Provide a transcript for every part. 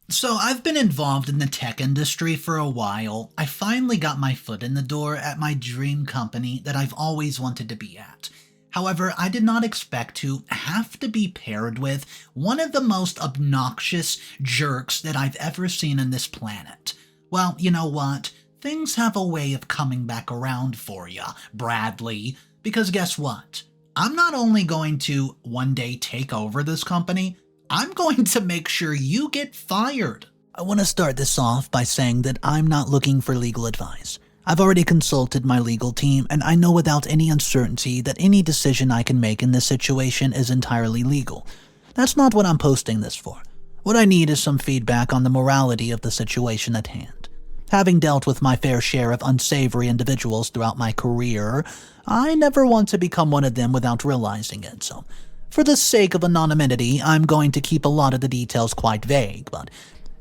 So I've been involved in the tech industry for a while. I finally got my foot in the door at my dream company that I've always wanted to be at. However, I did not expect to have to be paired with one of the most obnoxious jerks that I've ever seen on this planet. Well, you know what? Things have a way of coming back around for ya, Bradley, because guess what? I'm not only going to one day take over this company, I'm going to make sure you get fired. I want to start this off by saying that I'm not looking for legal advice. I've already consulted my legal team, and I know without any uncertainty that any decision I can make in this situation is entirely legal. That's not what I'm posting this for. What I need is some feedback on the morality of the situation at hand. Having dealt with my fair share of unsavory individuals throughout my career, I never want to become one of them without realizing it, so for the sake of anonymity, I'm going to keep a lot of the details quite vague, but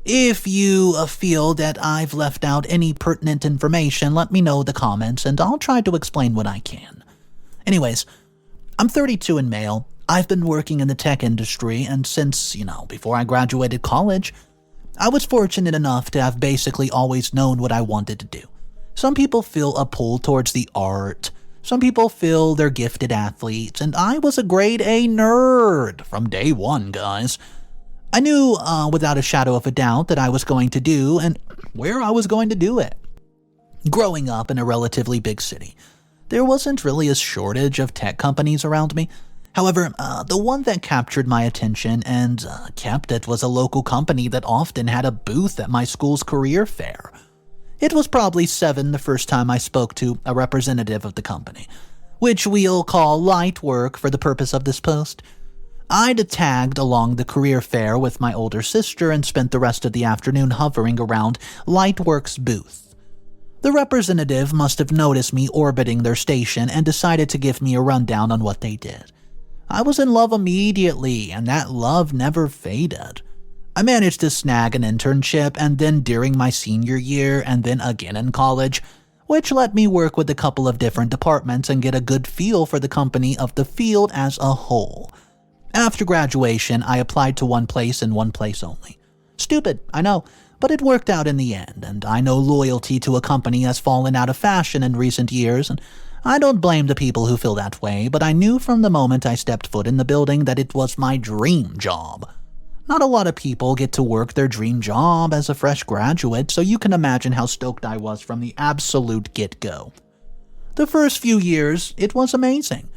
if you feel that I've left out any pertinent information, let me know in the comments and I'll try to explain what I can. Anyways, I'm 32 and male. I've been working in the tech industry, and since, before I graduated college, I was fortunate enough to have basically always known what I wanted to do. Some people feel a pull towards the art. Some people feel they're gifted athletes, and I was a grade A nerd from day one, guys. I knew without a shadow of a doubt that I was going to do and where I was going to do it. Growing up in a relatively big city, there wasn't really a shortage of tech companies around me. However, the one that captured my attention and kept it was a local company that often had a booth at my school's career fair. It was probably 7 the first time I spoke to a representative of the company, which we'll call light work for the purpose of this post. I'd tagged along the career fair with my older sister and spent the rest of the afternoon hovering around Lightwork's booth. The representative must have noticed me orbiting their station and decided to give me a rundown on what they did. I was in love immediately, and that love never faded. I managed to snag an internship, and then during my senior year, and then again in college, which let me work with a couple of different departments and get a good feel for the company of the field as a whole. After graduation, I applied to one place and one place only. Stupid, I know, but it worked out in the end, and I know loyalty to a company has fallen out of fashion in recent years, and I don't blame the people who feel that way, but I knew from the moment I stepped foot in the building that it was my dream job. Not a lot of people get to work their dream job as a fresh graduate, so you can imagine how stoked I was from the absolute get-go. The first few years, it was amazing.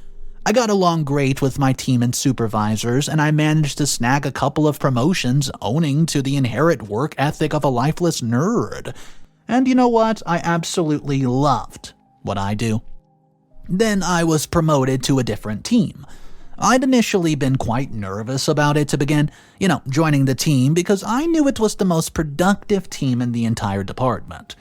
I got along great with my team and supervisors, and I managed to snag a couple of promotions owing to the inherent work ethic of a lifeless nerd. And you know what? I absolutely loved what I do. Then I was promoted to a different team. I'd initially been quite nervous about it to begin, joining the team because I knew it was the most productive team in the entire department.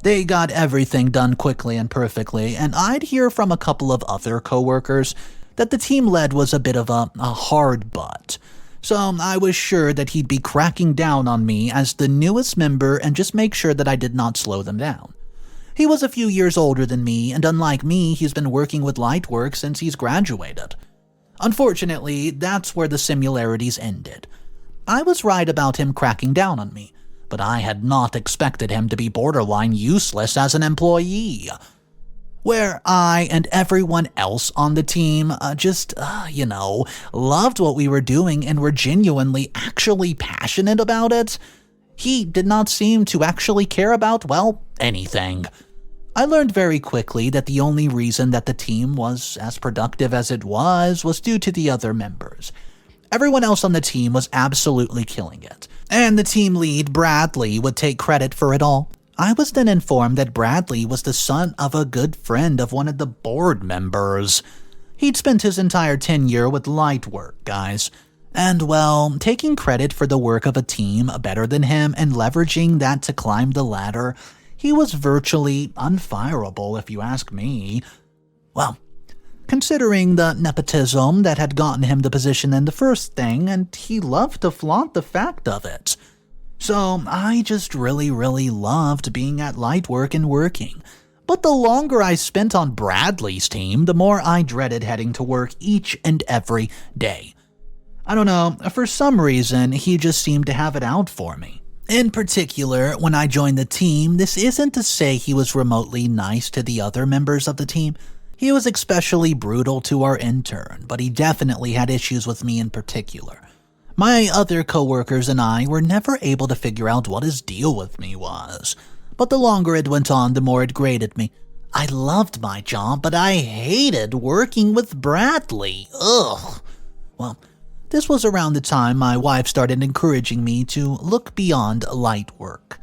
They got everything done quickly and perfectly, and I'd hear from a couple of other coworkers that the team lead was a bit of a hard butt. So I was sure that he'd be cracking down on me as the newest member and just make sure that I did not slow them down. He was a few years older than me, and unlike me, he's been working with Lightwork since he's graduated. Unfortunately, that's where the similarities ended. I was right about him cracking down on me, but I had not expected him to be borderline useless as an employee. Where I and everyone else on the team loved what we were doing and were genuinely actually passionate about it, he did not seem to actually care about, anything. I learned very quickly that the only reason that the team was as productive as it was due to the other members. Everyone else on the team was absolutely killing it, and the team lead, Bradley, would take credit for it all. I was then informed that Bradley was the son of a good friend of one of the board members. He'd spent his entire tenure with Lightwork, guys. And, taking credit for the work of a team better than him and leveraging that to climb the ladder, he was virtually unfireable, if you ask me. Considering the nepotism that had gotten him the position in the first thing, and he loved to flaunt the fact of it. So I just really loved being at Lightwork and working. But the longer I spent on Bradley's team, the more I dreaded heading to work each and every day. I don't know, for some reason, he just seemed to have it out for me. In particular, when I joined the team, this isn't to say he was remotely nice to the other members of the team. He was especially brutal to our intern, but he definitely had issues with me in particular. My other coworkers and I were never able to figure out what his deal with me was. But the longer it went on, the more it grated me. I loved my job, but I hated working with Bradley. Ugh. Well, this was around the time my wife started encouraging me to look beyond light work.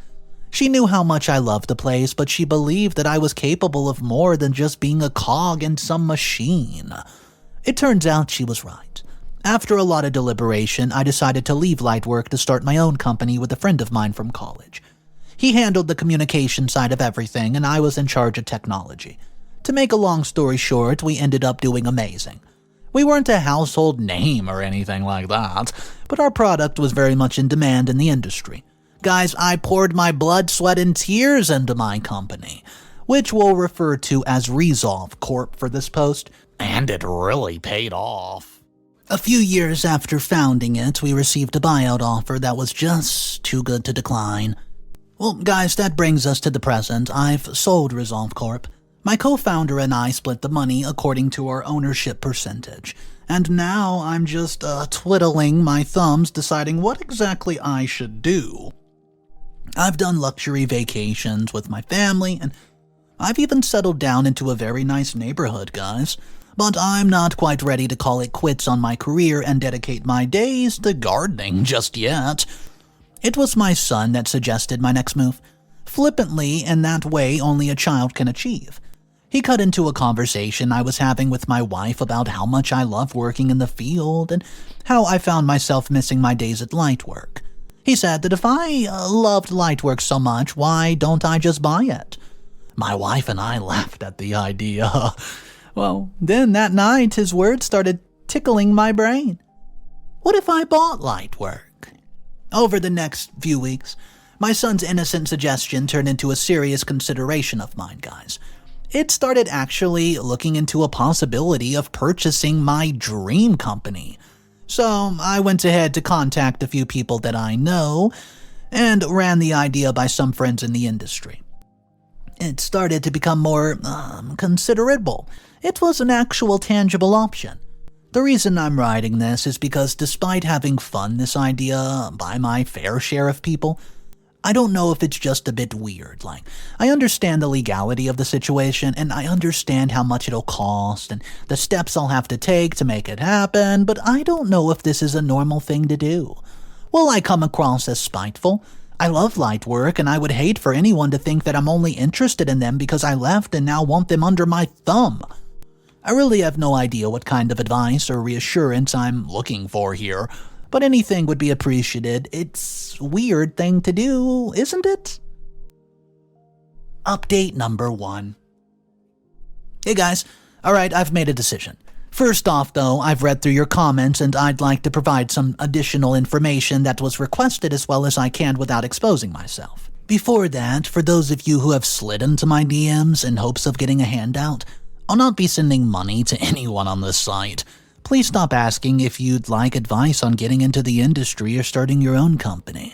She knew how much I loved the place, but she believed that I was capable of more than just being a cog in some machine. It turns out she was right. After a lot of deliberation, I decided to leave light work to start my own company with a friend of mine from college. He handled the communication side of everything, and I was in charge of technology. To make a long story short, we ended up doing amazing. We weren't a household name or anything like that, but our product was very much in demand in the industry. Guys, I poured my blood, sweat, and tears into my company, which we'll refer to as Resolve Corp for this post, and it really paid off. A few years after founding it, we received a buyout offer that was just too good to decline. Well, guys, that brings us to the present. I've sold Resolve Corp. My co-founder and I split the money according to our ownership percentage, and now I'm just twiddling my thumbs deciding what exactly I should do. I've done luxury vacations with my family, and I've even settled down into a very nice neighborhood, guys. But I'm not quite ready to call it quits on my career and dedicate my days to gardening just yet. It was my son that suggested my next move, flippantly in that way only a child can achieve. He cut into a conversation I was having with my wife about how much I love working in the field and how I found myself missing my days at Lightwork. He said that if I loved Lightwork so much, why don't I just buy it? My wife and I laughed at the idea. Well, then that night his words started tickling my brain. What if I bought Lightwork? Over the next few weeks, my son's innocent suggestion turned into a serious consideration of mine, guys. It started actually looking into a possibility of purchasing my dream company. So I went ahead to contact a few people that I know and ran the idea by some friends in the industry. It started to become more considerable. It was an actual tangible option. The reason I'm writing this is because despite having fun this idea by my fair share of people, I don't know if it's just a bit weird. I understand the legality of the situation, and I understand how much it'll cost and the steps I'll have to take to make it happen, but I don't know if this is a normal thing to do. Will I come across as spiteful? I love Lightwork, and I would hate for anyone to think that I'm only interested in them because I left and now want them under my thumb. I really have no idea what kind of advice or reassurance I'm looking for here, but anything would be appreciated. It's a weird thing to do, isn't it? Update number 1. Hey guys, alright, I've made a decision. First off though, I've read through your comments and I'd like to provide some additional information that was requested as well as I can without exposing myself. Before that, for those of you who have slid into my DMs in hopes of getting a handout, I'll not be sending money to anyone on this site. Please stop asking if you'd like advice on getting into the industry or starting your own company.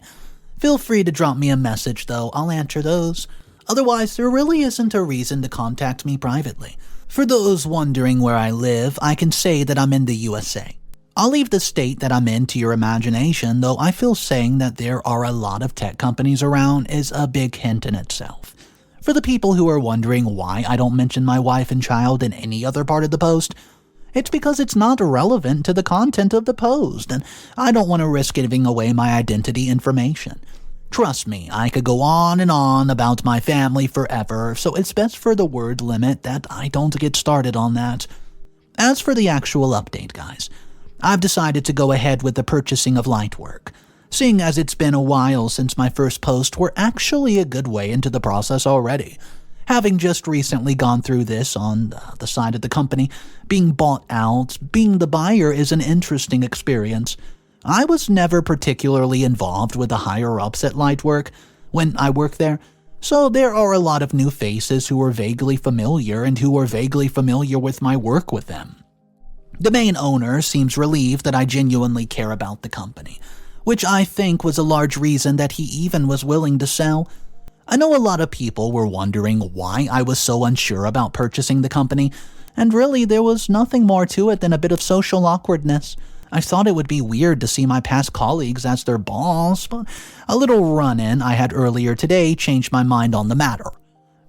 Feel free to drop me a message though, I'll answer those. Otherwise, there really isn't a reason to contact me privately. For those wondering where I live, I can say that I'm in the USA. I'll leave the state that I'm in to your imagination, though I feel saying that there are a lot of tech companies around is a big hint in itself. For the people who are wondering why I don't mention my wife and child in any other part of the post, it's because it's not relevant to the content of the post, and I don't want to risk giving away my identity information. Trust me, I could go on and on about my family forever, so it's best for the word limit that I don't get started on that. As for the actual update, guys, I've decided to go ahead with the purchasing of Lightwork. Seeing as it's been a while since my first post, we're actually a good way into the process already. Having just recently gone through this on the side of the company, being bought out, being the buyer is an interesting experience. I was never particularly involved with the higher-ups at Lightwork when I worked there, so there are a lot of new faces who are vaguely familiar and who are vaguely familiar with my work with them. The main owner seems relieved that I genuinely care about the company. which I think was a large reason that he even was willing to sell. I know a lot of people were wondering why I was so unsure about purchasing the company, and really there was nothing more to it than a bit of social awkwardness. I thought it would be weird to see my past colleagues as their boss, but a little run-in I had earlier today changed my mind on the matter.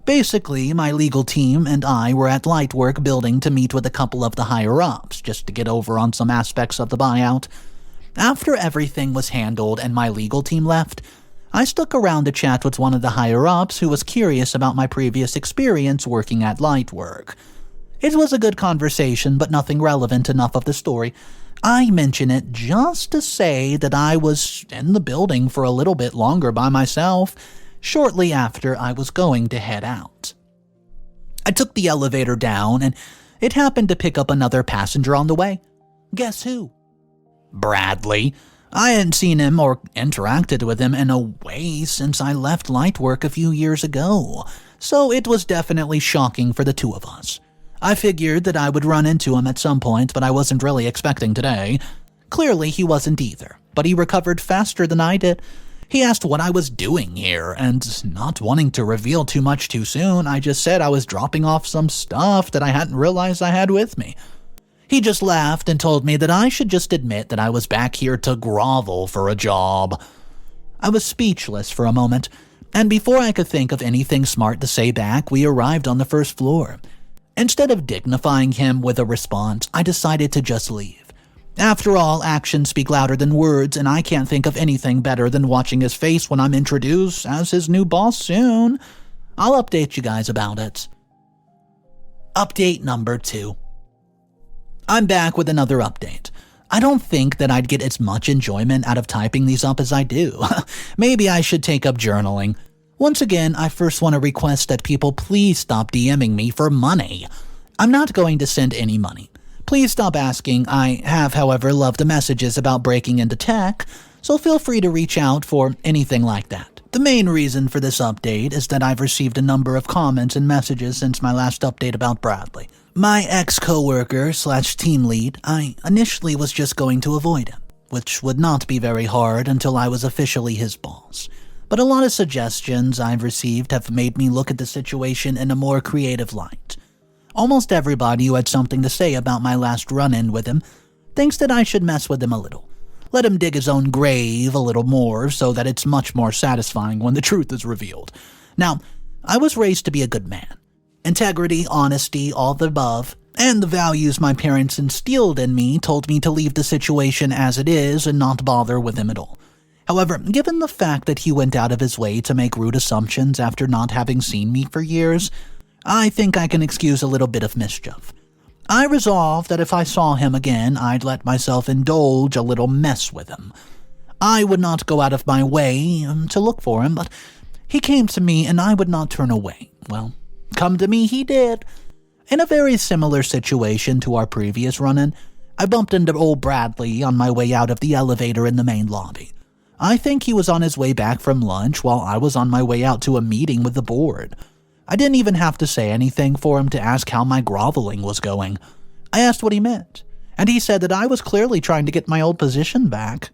Basically, my legal team and I were at Lightwork building to meet with a couple of the higher-ups, just to get over on some aspects of the buyout. After everything was handled and my legal team left, I stuck around to chat with one of the higher-ups who was curious about my previous experience working at Lightwork. It was a good conversation, but nothing relevant enough of the story. I mention it just to say that I was in the building for a little bit longer by myself, shortly after I was going to head out. I took the elevator down, and it happened to pick up another passenger on the way. Guess who? Bradley. I hadn't seen him or interacted with him in a way since I left Lightwork a few years ago, so it was definitely shocking for the two of us. I figured that I would run into him at some point, but I wasn't really expecting today. Clearly he wasn't either, but he recovered faster than I did. He asked what I was doing here, and not wanting to reveal too much too soon, I just said I was dropping off some stuff that I hadn't realized I had with me. He just laughed and told me that I should just admit that I was back here to grovel for a job. I was speechless for a moment, and before I could think of anything smart to say back, we arrived on the first floor. Instead of dignifying him with a response, I decided to just leave. After all, actions speak louder than words, and I can't think of anything better than watching his face when I'm introduced as his new boss soon. I'll update you guys about it. Update number 2. I'm back with another update. I don't think that I'd get as much enjoyment out of typing these up as I do. Maybe I should take up journaling. Once again, I first want to request that people please stop DMing me for money. I'm not going to send any money. Please stop asking. I have, however, loved the messages about breaking into tech, so feel free to reach out for anything like that. The main reason for this update is that I've received a number of comments and messages since my last update about Bradley. My ex-coworker/team lead, I initially was just going to avoid him, which would not be very hard until I was officially his boss. But a lot of suggestions I've received have made me look at the situation in a more creative light. Almost everybody who had something to say about my last run-in with him thinks that I should mess with him a little. Let him dig his own grave a little more so that it's much more satisfying when the truth is revealed. Now, I was raised to be a good man. Integrity, honesty, all the above, and the values my parents instilled in me told me to leave the situation as it is and not bother with him at all. However, given the fact that he went out of his way to make rude assumptions after not having seen me for years, I think I can excuse a little bit of mischief. I resolved that if I saw him again, I'd let myself indulge a little mess with him. I would not go out of my way to look for him, but he came to me and I would not turn away. Well, come to me he did. In a very similar situation to our previous run-in, I bumped into old Bradley on my way out of the elevator in the main lobby. I think he was on his way back from lunch while I was on my way out to a meeting with the board. I didn't even have to say anything for him to ask how my groveling was going. I asked what he meant, and he said that I was clearly trying to get my old position back.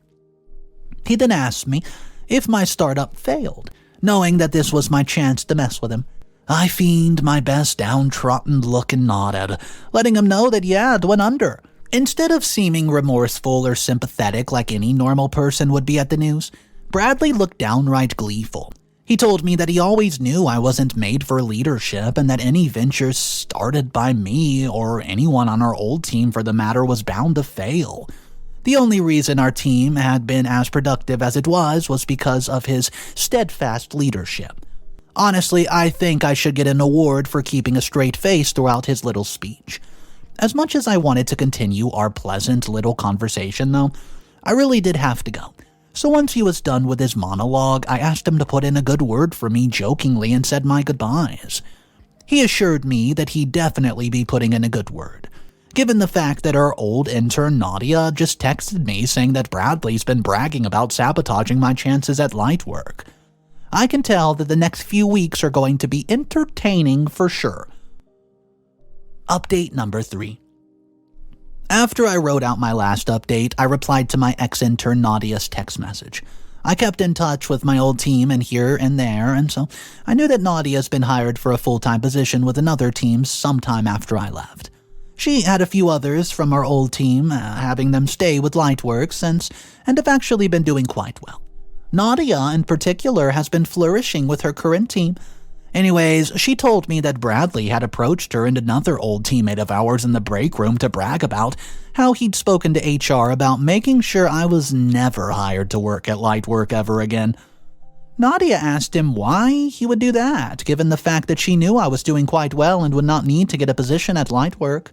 He then asked me if my startup failed, knowing that this was my chance to mess with him. I feigned my best downtrodden look and nodded, letting him know that it went under. Instead of seeming remorseful or sympathetic like any normal person would be at the news, Bradley looked downright gleeful. He told me that he always knew I wasn't made for leadership and that any venture started by me or anyone on our old team for the matter was bound to fail. The only reason our team had been as productive as it was because of his steadfast leadership. Honestly, I think I should get an award for keeping a straight face throughout his little speech. As much as I wanted to continue our pleasant little conversation, though, I really did have to go. So once he was done with his monologue, I asked him to put in a good word for me jokingly and said my goodbyes. He assured me that he'd definitely be putting in a good word, given the fact that our old intern Nadia just texted me saying that Bradley's been bragging about sabotaging my chances at Lightwork. I can tell that the next few weeks are going to be entertaining for sure. Update number 3. After I wrote out my last update, I replied to my ex-intern Nadia's text message. I kept in touch with my old team and here and there, and so I knew that Nadia's been hired for a full-time position with another team sometime after I left. She had a few others from our old team, having them stay with Lightwork since, and have actually been doing quite well. Nadia, in particular, has been flourishing with her current team. Anyways, she told me that Bradley had approached her and another old teammate of ours in the break room to brag about how he'd spoken to HR about making sure I was never hired to work at Lightwork ever again. Nadia asked him why he would do that, given the fact that she knew I was doing quite well and would not need to get a position at Lightwork.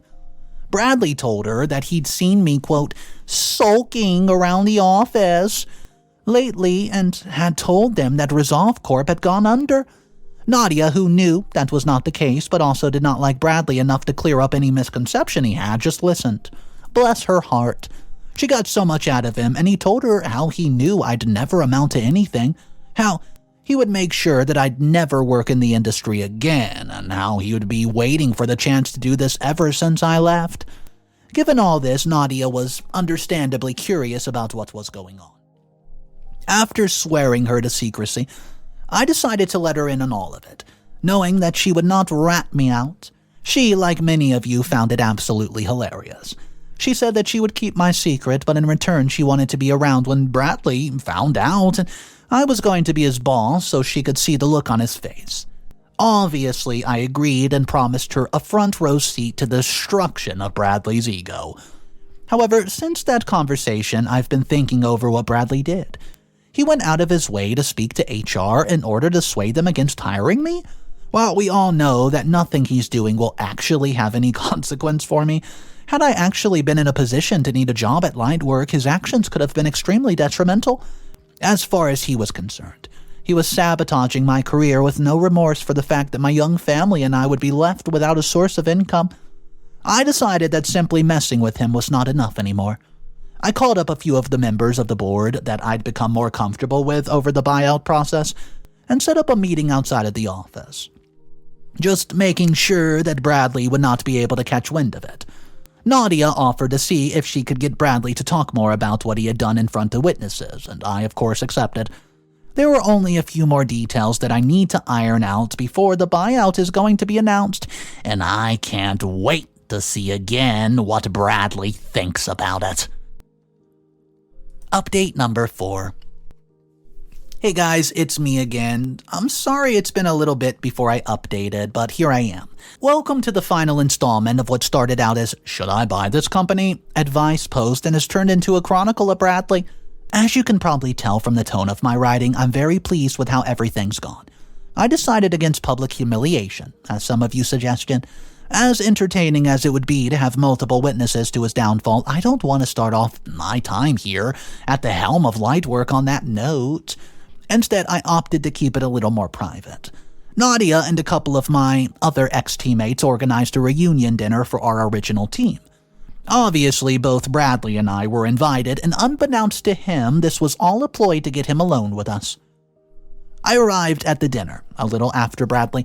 Bradley told her that he'd seen me, quote, sulking around the office lately and had told them that Resolve Corp had gone under. Nadia, who knew that was not the case but also did not like Bradley enough to clear up any misconception he had, just listened. Bless her heart. She got so much out of him, and he told her how he knew I'd never amount to anything, how he would make sure that I'd never work in the industry again, and how he would be waiting for the chance to do this ever since I left. Given all this, Nadia was understandably curious about what was going on. After swearing her to secrecy, I decided to let her in on all of it, knowing that she would not rat me out. She, like many of you, found it absolutely hilarious. She said that she would keep my secret, but in return she wanted to be around when Bradley found out, and I was going to be his boss so she could see the look on his face. Obviously, I agreed and promised her a front row seat to the destruction of Bradley's ego. However, since that conversation, I've been thinking over what Bradley did. He went out of his way to speak to HR in order to sway them against hiring me? While we all know that nothing he's doing will actually have any consequence for me, had I actually been in a position to need a job at Lightwork, his actions could have been extremely detrimental. As far as he was concerned, he was sabotaging my career with no remorse for the fact that my young family and I would be left without a source of income. I decided that simply messing with him was not enough anymore. I called up a few of the members of the board that I'd become more comfortable with over the buyout process and set up a meeting outside of the office, just making sure that Bradley would not be able to catch wind of it. Nadia offered to see if she could get Bradley to talk more about what he had done in front of witnesses, and I, of course, accepted. There were only a few more details that I need to iron out before the buyout is going to be announced, and I can't wait to see again what Bradley thinks about it. Update number 4. Hey guys, it's me again. I'm sorry it's been a little bit before I updated, but here I am. Welcome to the final installment of what started out as "Should I buy this company?" advice post and has turned into a chronicle of Bradley. As you can probably tell from the tone of my writing, I'm very pleased with how everything's gone. I decided against public humiliation, as some of you suggested. As entertaining as it would be to have multiple witnesses to his downfall, I don't want to start off my time here at the helm of Lightwork on that note. Instead, I opted to keep it a little more private. Nadia and a couple of my other ex-teammates organized a reunion dinner for our original team. Obviously, both Bradley and I were invited, and unbeknownst to him, this was all a ploy to get him alone with us. I arrived at the dinner a little after Bradley,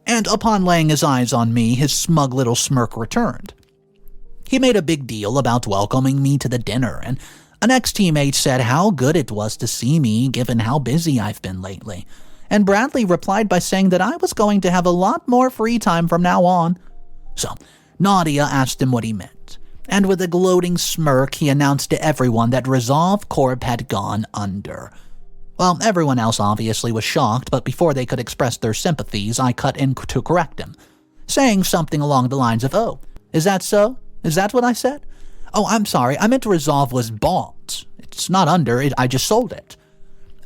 and upon laying his eyes on me, his smug little smirk returned. He made a big deal about welcoming me to the dinner, and an ex-teammate said how good it was to see me given how busy I've been lately, and Bradley replied by saying that I was going to have a lot more free time from now on. So, Nadia asked him what he meant, and with a gloating smirk he announced to everyone that Resolve Corp had gone under. Well, everyone else obviously was shocked, but before they could express their sympathies, I cut in to correct him, saying something along the lines of, "Oh, is that so? Is that what I said? Oh, I'm sorry, I meant Resolve was bought. It's not under, I just sold it."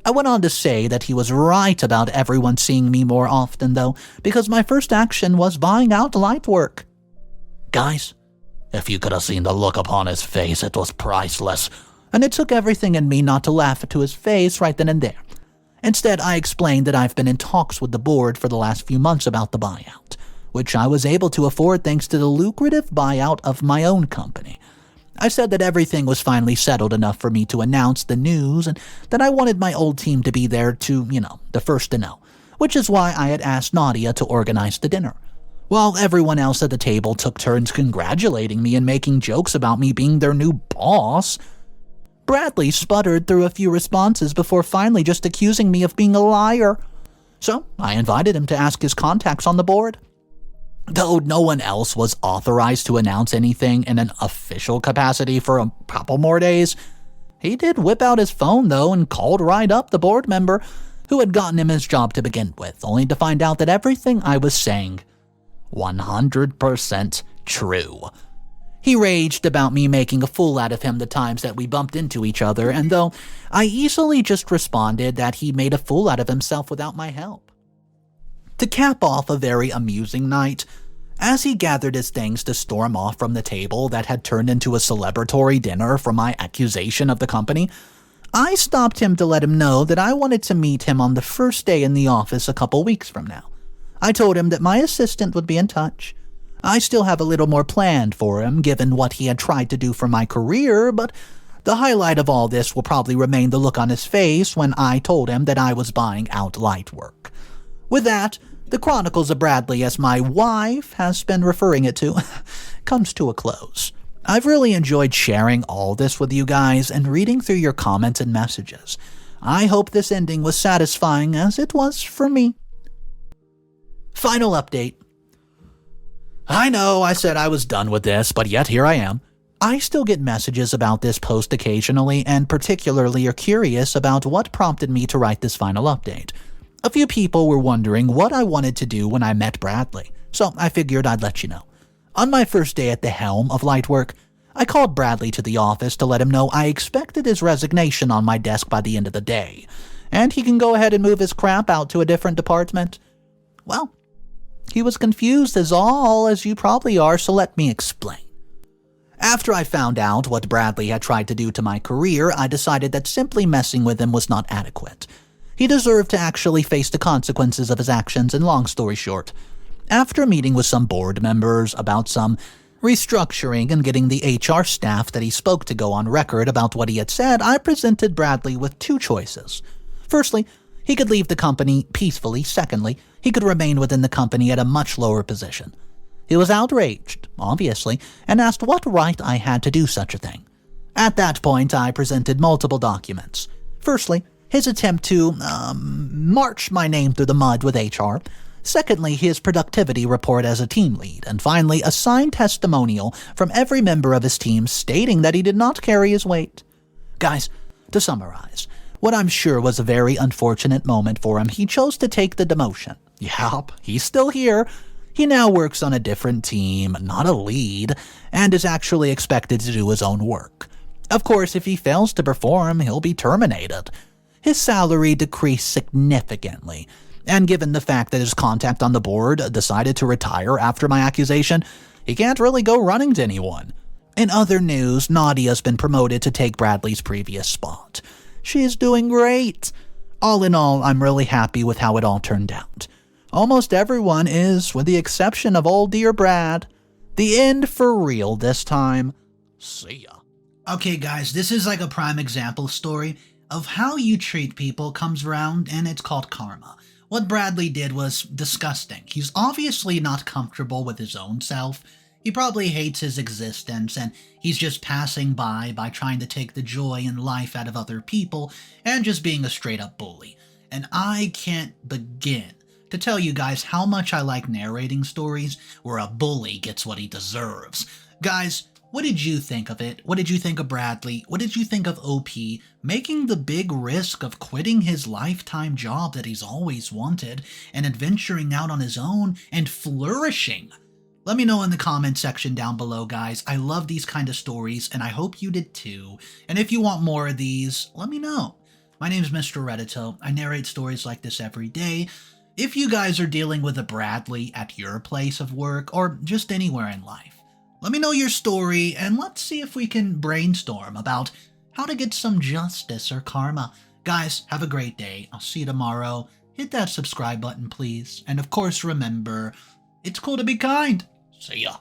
I went on to say that he was right about everyone seeing me more often, though, because my first action was buying out Lightwork. Guys, if you could have seen the look upon his face, it was priceless, and it took everything in me not to laugh to his face right then and there. Instead, I explained that I've been in talks with the board for the last few months about the buyout, which I was able to afford thanks to the lucrative buyout of my own company. I said that everything was finally settled enough for me to announce the news and that I wanted my old team to be there to, the first to know, which is why I had asked Nadia to organize the dinner. while everyone else at the table took turns congratulating me and making jokes about me being their new boss. Bradley sputtered through a few responses before finally just accusing me of being a liar. So I invited him to ask his contacts on the board. Though no one else was authorized to announce anything in an official capacity for a couple more days, he did whip out his phone, though, and called right up the board member who had gotten him his job to begin with, only to find out that everything I was saying 100% true. He raged about me making a fool out of him the times that we bumped into each other, and though I easily just responded that he made a fool out of himself without my help. To cap off a very amusing night, as he gathered his things to storm off from the table that had turned into a celebratory dinner for my accusation of the company, I stopped him to let him know that I wanted to meet him on the first day in the office a couple weeks from now. I told him that my assistant would be in touch. I still have a little more planned for him, given what he had tried to do for my career, but the highlight of all this will probably remain the look on his face when I told him that I was buying out light work. With that, the Chronicles of Bradley, as my wife has been referring it to, comes to a close. I've really enjoyed sharing all this with you guys and reading through your comments and messages. I hope this ending was satisfying as it was for me. Final update. I know I said I was done with this, but yet here I am. I still get messages about this post occasionally, and particularly are curious about what prompted me to write this final update. A few people were wondering what I wanted to do when I met Bradley, so I figured I'd let you know. On my first day at the helm of Lightwork, I called Bradley to the office to let him know I expected his resignation on my desk by the end of the day, and he can go ahead and move his crap out to a different department. Well, he was confused as you probably are, so let me explain. After I found out what Bradley had tried to do to my career, I decided that simply messing with him was not adequate. He deserved to actually face the consequences of his actions, and long story short, after meeting with some board members about some restructuring and getting the HR staff that he spoke to go on record about what he had said, I presented Bradley with two choices. Firstly, he could leave the company peacefully. Secondly, he could remain within the company at a much lower position. He was outraged, obviously, and asked what right I had to do such a thing. At that point, I presented multiple documents. Firstly, his attempt to, march my name through the mud with HR. Secondly, his productivity report as a team lead. And finally, a signed testimonial from every member of his team stating that he did not carry his weight. Guys, to summarize, what I'm sure was a very unfortunate moment for him, he chose to take the demotion. Yup, he's still here. He now works on a different team, not a lead, and is actually expected to do his own work. Of course, if he fails to perform, he'll be terminated. His salary decreased significantly, and given the fact that his contact on the board decided to retire after my accusation, he can't really go running to anyone. In other news, Nadia's been promoted to take Bradley's previous spot. She's doing great. All in all, I'm really happy with how it all turned out. Almost everyone is, with the exception of old dear Brad. The end for real this time. See ya. Okay guys, this is like a prime example story of how you treat people comes around, and it's called karma. What Bradley did was disgusting. He's obviously not comfortable with his own self. He probably hates his existence, and he's just passing by trying to take the joy in life out of other people and just being a straight-up bully. And I can't begin to tell you guys how much I like narrating stories where a bully gets what he deserves. Guys, what did you think of it? What did you think of Bradley? What did you think of OP making the big risk of quitting his lifetime job that he's always wanted and adventuring out on his own and flourishing? Let me know in the comment section down below, guys. I love these kind of stories, and I hope you did too. And if you want more of these, let me know. My name is Mr. Reddito. I narrate stories like this every day. If you guys are dealing with a Bradley at your place of work or just anywhere in life, let me know your story, and let's see if we can brainstorm about how to get some justice or karma. Guys, have a great day. I'll see you tomorrow. Hit that subscribe button, please. And of course, remember, it's cool to be kind. See ya.